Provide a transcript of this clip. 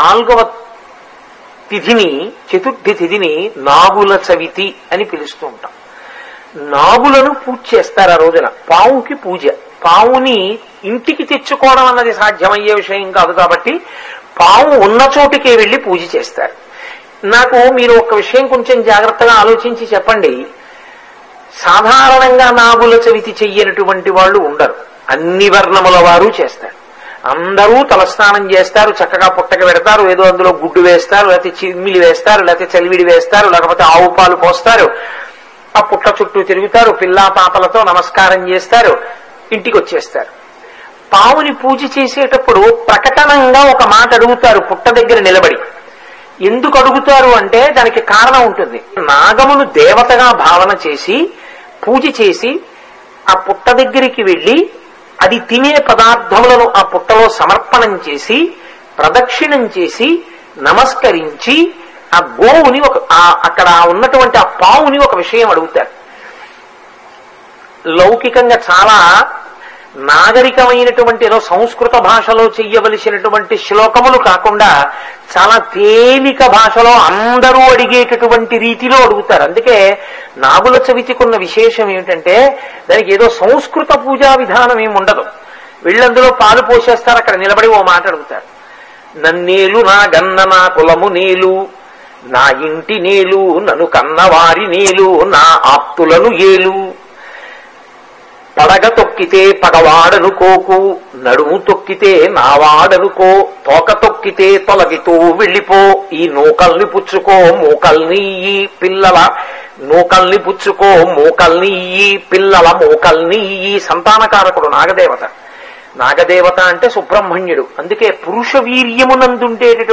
4వ తిథిని, చతుర్థి తిథిని నాగుల చవితి అని పిలుస్తూ ఉంటాం. నాగులను పూజ చేస్తారు ఆ రోజున. పావుకి పూజ. పావుని ఇంటికి తెచ్చుకోవడం అన్నది సాధ్యమయ్యే విషయం కాదు కాబట్టి పావు ఉన్న చోటికే వెళ్లి పూజ చేస్తారు. నాకు మీరు ఒక విషయం కొంచెం జాగ్రత్తగా ఆలోచించి చెప్పండి. సాధారణంగా నాగుల చవితి చెయ్యనటువంటి వాళ్ళు ఉండరు. అన్ని వర్ణముల వారు చేస్తారు. అందరూ తలస్నానం చేస్తారు, చక్కగా పుట్టక పెడతారు, ఏదో అందులో గుడ్డు వేస్తారు, లేకపోతే చిమ్మిలి వేస్తారు, లేకపోతే చలివిడి వేస్తారు, లేకపోతే ఆవు పాలు పోస్తారు, ఆ పుట్ట చుట్టూ తిరుగుతారు, పిల్లా పాపలతో నమస్కారం చేస్తారు, ఇంటికి వచ్చేస్తారు. పావుని పూజ చేసేటప్పుడు ప్రకటనంగా ఒక మాట అడుగుతారు పుట్ట దగ్గర నిలబడి. ఎందుకు అడుగుతారు అంటే దానికి కారణం ఉంటుంది. నాగమును దేవతగా భావన చేసి పూజ చేసి ఆ పుట్ట దగ్గరికి వెళ్లి అది తినే పదార్థములను ఆ పుట్టలో సమర్పణం చేసి ప్రదక్షిణం చేసి నమస్కరించి ఆ గోవుని అక్కడ ఉన్నటువంటి ఆ పావుని ఒక విషయం అడుగుతారు. లౌకికంగా చాలా నాగరికమైనటువంటి ఏదో సంస్కృత భాషలో చెయ్యవలసినటువంటి శ్లోకములు కాకుండా చాలా తేలిక భాషలో అందరూ అడిగేటటువంటి రీతిలో అడుగుతారు. అందుకే నాగుల చవితికున్న విశేషం ఏమిటంటే దానికి ఏదో సంస్కృత పూజా విధానం ఏమి ఉండదు. వీళ్ళందులో పాలు పోసేస్తారు, అక్కడ నిలబడి ఓ మాట అడుగుతారు. నన్నేలు నా గన్న నా కులము నేలు, నా ఇంటి నేలు, నన్ను కన్నవారి నేలు, నా ఆప్తులను ఏలు, పడగ తొక్కితే పగవాడనుకోకు, నడుము తొక్కితే నావాడనుకో, తోక తొక్కితే తొలగితూ వెళ్ళిపో, ఈ నూకల్ని పుచ్చుకో మూకల్ని ఈ పిల్లల, నూకల్ని పుచ్చుకో మూకల్ని ఈ పిల్లల మూకల్ని ఈ. సంతానకారకుడు నాగదేవత. నాగదేవత అంటే సుబ్రహ్మణ్యుడు. అందుకే పురుష వీర్యమునందుండేటటువంటి